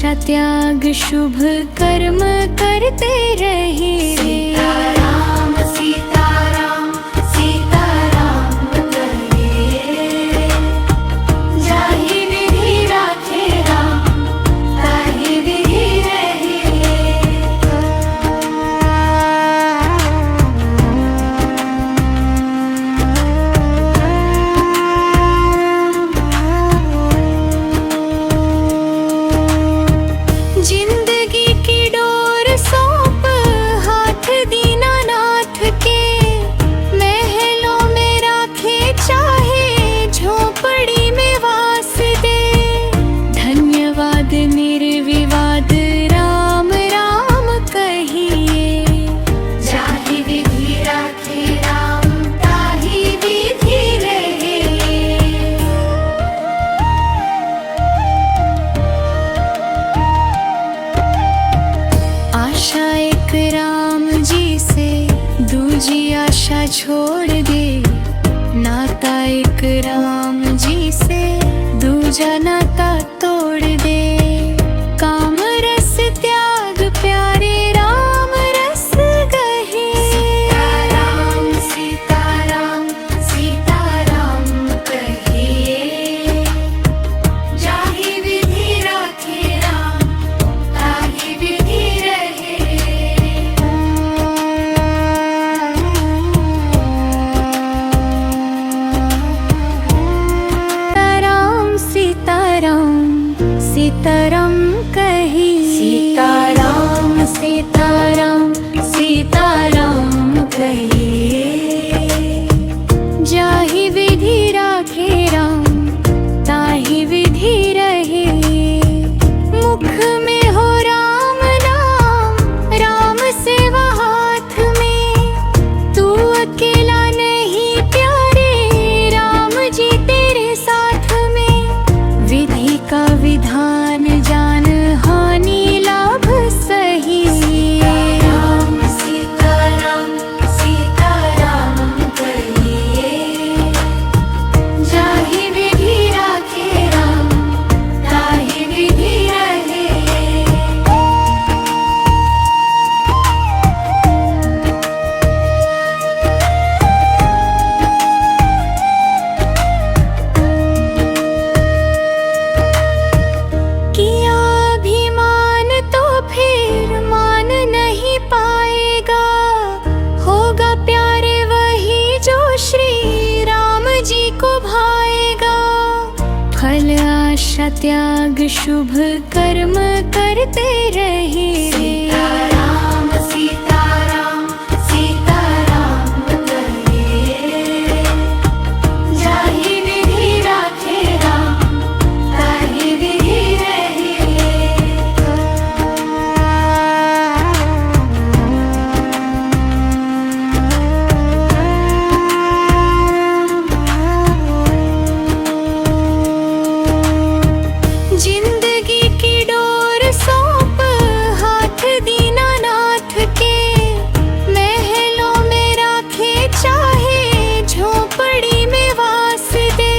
आशा त्याग शुभ कर्म करते रहे। सीताराम सीताराम सीताराम कहे, जाहि विधि राखे राम ताहि विधि रहे। जिंदगी की डोर सौंप हाथ दीनानाथ के, महलों में राखे चाहे झोपड़ी में वास दे। धन्यवाद निर्विवाद राम राम कहिए, जाहि विधि राखे राम ताहि विधि रहे। आशा एक राम जी से दूजी आशा छोड़ दे। नाता एक राम जी से दूजा नाता तोड़ दे। काम रस त्याग प्यारे राम रस गहे। सीताराम सीताराम सीताराम कहिए, जाहि विधि राखे राम ताहि विधि रहे। सीताराम कही, सीताराम सीताराम सीताराम कहिए, जाहि विधि राखे राम ताहि विधि रहे। मुख में हो राम नाम, राम सेवा हाथ में। तू अकेला नहीं प्यारे, राम जी तेरे साथ में। विधि का विधान जान हानि लाभ सही। राम सीताराम सीताराम कहिए, जाहि विधि राखे राम ताहि विधि रहे। किया अभिमान तो फिर मान नहीं पाएगा। होगा प्यारे वही जो श्री राम जी को भाएगा। फल आशा त्याग शुभ कर्म करते रहे। सीताराम सीताराम सीताराम कहिए, जाहि विधि राखे राम ताहि विधि रहे। जिंदगी की डोर सौंप हाथ दीनानाथ के, महलों में राखे चाहे झोपड़ी में वास दे।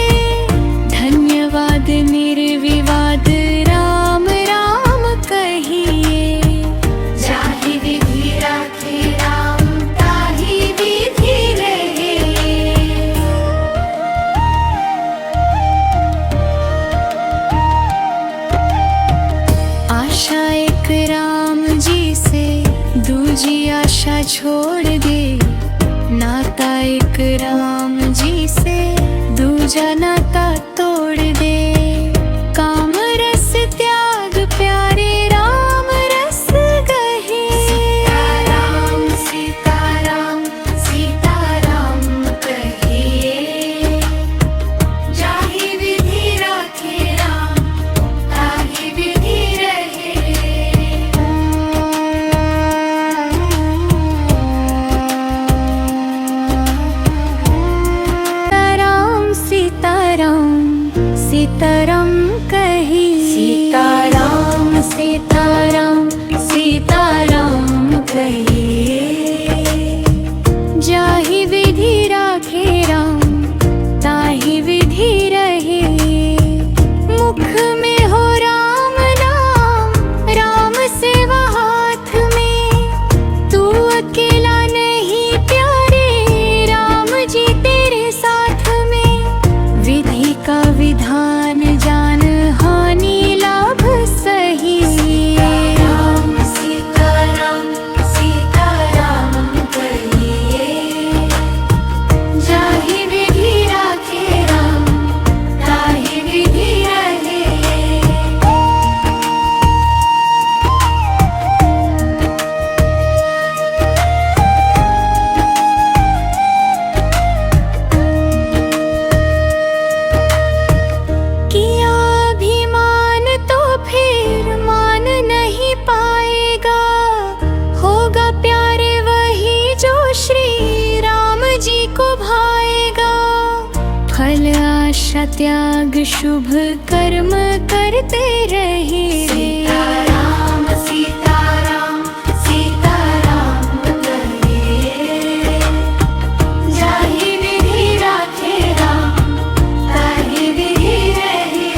धन्यवाद निर्विवाद राम राम कहिए, जाहि विधि राखे राम ताहि विधि रहे। आशा एक राम जी से दूजी आशा छोड़ दे। नाता एक राम जी से दूजा नाता तोड़ दे। काम रस त्याग प्यारे राम रस गहे। सीताराम सीताराम सीताराम कहिए, जाहि विधि राखे राम ताहि विधि रहे। त्याग शुभ कर्म करते रहे सीताराम सीताराम सीताराम कहे जाहि विधि राखे राम ताहि विधि रहे।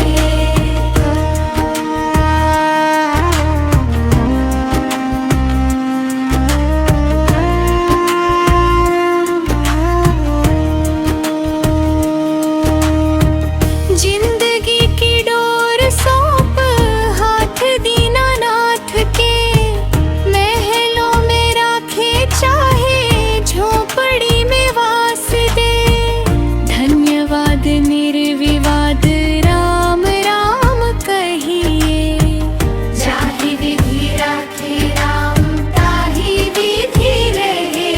जिंदगी की डोर सौंप हाथ दीनानाथ के, महलों में राखे चाहे झोपड़ी में वास दे। धन्यवाद निर्विवाद राम राम कहिए, जाहि विधि राखे राम ताहि विधि रहे।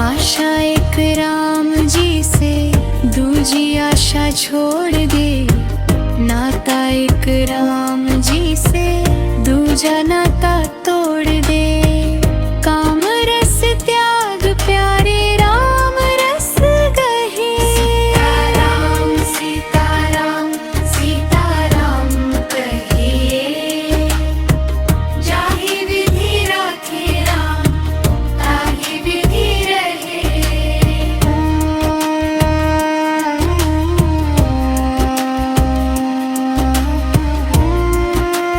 आशा एक राम जी से दूजी आशा छोड़ दे, नाता एक राम जी से दूजा नाता